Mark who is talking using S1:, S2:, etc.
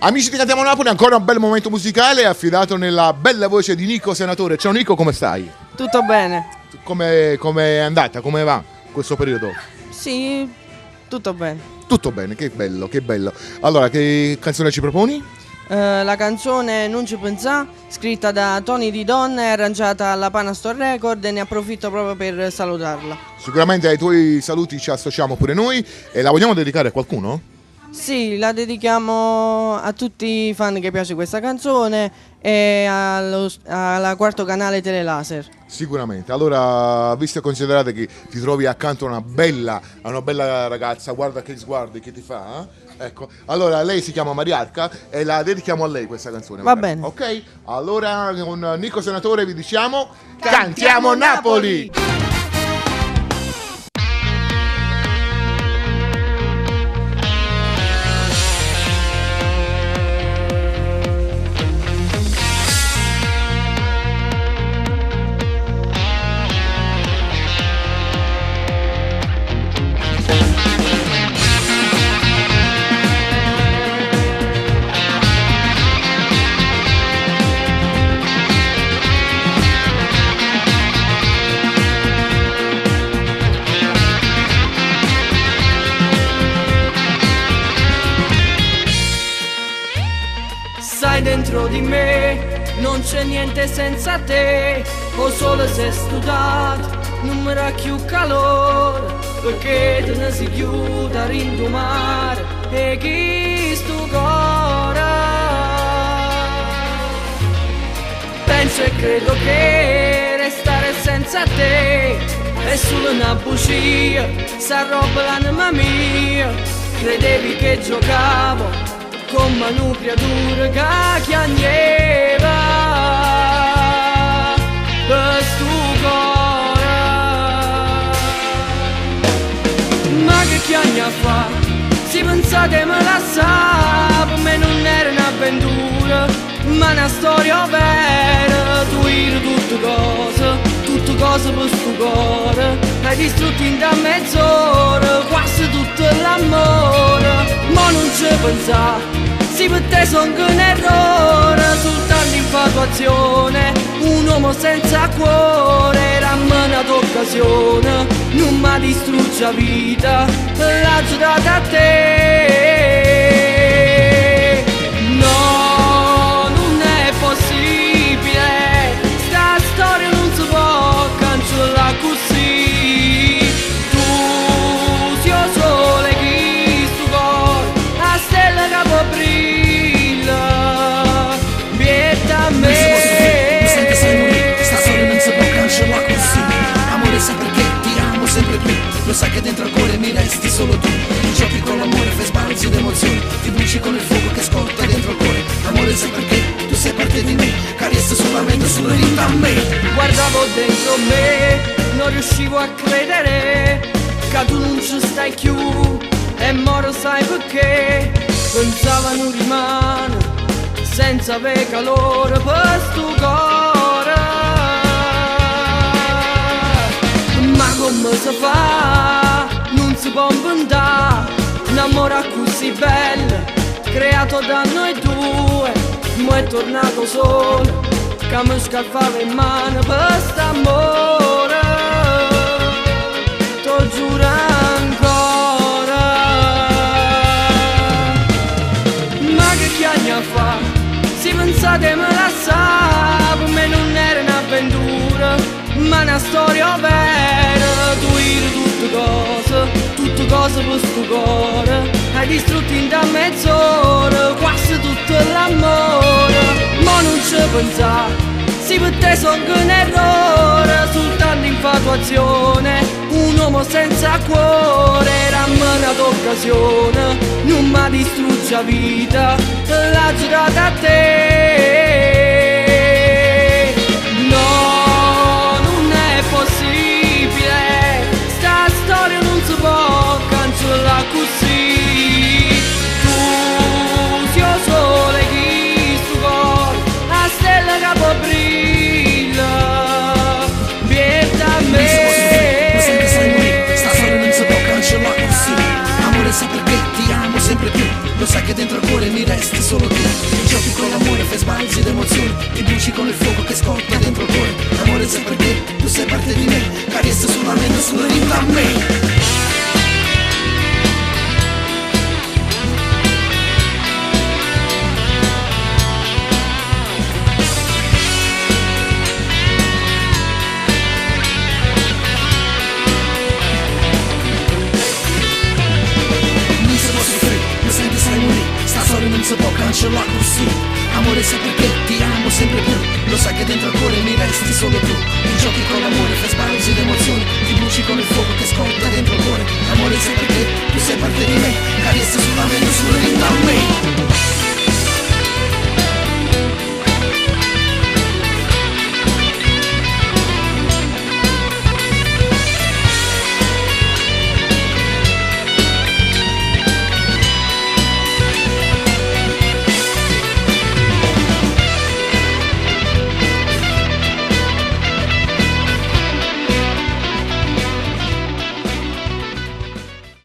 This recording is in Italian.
S1: Amici di Cantiamo Napoli, ancora un bel momento musicale affidato nella bella voce di Nico Senatore. Ciao Nico, come stai?
S2: Tutto bene?
S1: Come è andata? Come va questo periodo?
S2: Sì, tutto bene.
S1: Tutto bene, che bello, che bello. Allora, che canzone ci proponi?
S2: La canzone Non ci pensà, scritta da Tony Di Donna e arrangiata alla Panastor Record, e ne approfitto proprio per salutarla.
S1: Sicuramente ai tuoi saluti ci associamo pure noi. E la vogliamo dedicare a qualcuno?
S2: Sì, la dedichiamo a tutti i fan che piace questa canzone e alla quarto canale Telelaser.
S1: Sicuramente. Allora, visto e considerato che ti trovi accanto a una bella ragazza, guarda che sguardi che ti fa, ecco. Allora, lei si chiama Mariarca e la dedichiamo a lei questa canzone.
S2: Va bene.
S1: Ok? Allora, con Nico Senatore vi diciamo Cantiamo Napoli!
S2: Sai, dentro di me non c'è niente senza te, o solo se studiato non mi dà più calore, perché te ne si chiude a rindomare e chi sto cuore. Penso e credo che restare senza te è solo una bugia, sa roba l'anima mia. Credevi che giocavo come una creatura che chiagneva per sto cuore. Ma che chiagna fa? Si pensa che me la sa, per me non era un'avventura, ma una storia vera. Tu eri tutte cose per sto cuore, hai distrutto in da mezz'ora quasi tutto l'amore. Ma non ci pensa, sì, per te son che un errore, soltanto infatuazione, un uomo senza cuore. Ramena d'occasione, non mi distrugge la vita, l'ha giurata a te. No, non è possibile, sta storia non si può cancellare così. Tu sei il sole che sto cuore, la stella che può brilla, vieta a me.
S3: Mi sento sei morire, sta storia non si può cancellare così. Amore, sai perché ti amo sempre più, lo sai che dentro al cuore mi resti solo tu. Giochi con l'amore, fai sbalzi d'emozioni, ti bruci con il fuoco che scotta dentro il cuore. Amore, sai perché tu sei parte di me, carezza solamente sulla vita a me.
S2: Guardavo dentro me, non riuscivo a credere che tu non ci stai più, e moro sai perché. Pensava non rimane senza avere calore per sto cuore. Ma come si fa? Non si può inventare un amore così bello, creato da noi due. Ma è tornato solo, che mi scalfava in mano per st'amore. T'ho giuro ancora. Ma che chiagna fa? Si pensate me la sa, per me non era un'avventura, ma una storia vera. Tu eri tutte cose per sto cuore, hai distrutto in da mezz'ora quasi tutto l'amore. Ma non ci pensa, sì, per te son che un errore, soltanto infatuazione, un uomo senza cuore. Ramena d'occasione, non mi distrugge la vita, l'ha giurata a te. No, non è possibile, sta storia non si può cancellare così. Tu sei il sole che sto cuore, la stella che può brilla, vieta a me.
S3: Mi sento sei morire, sta storia non si può cancellare così. Amore, sai perché ti amo sempre più, lo sai che dentro al cuore mi resti solo tu. bruci con il fuoco che scotta dentro il cuore. Amore sai perché, tu sei parte di me, carezza sulla mente, sulla vita a me. Non si può cancellare così. Amore sai perché ti amo sempre più. Lo sai che dentro al cuore mi resti solo tu. Ti giochi con l'amore, fai sbalzi d'emozioni. Ti bruci con il fuoco che scotta dentro il cuore. Amore sai perché tu sei parte di me, carezza sulla mente, sulla vita a me.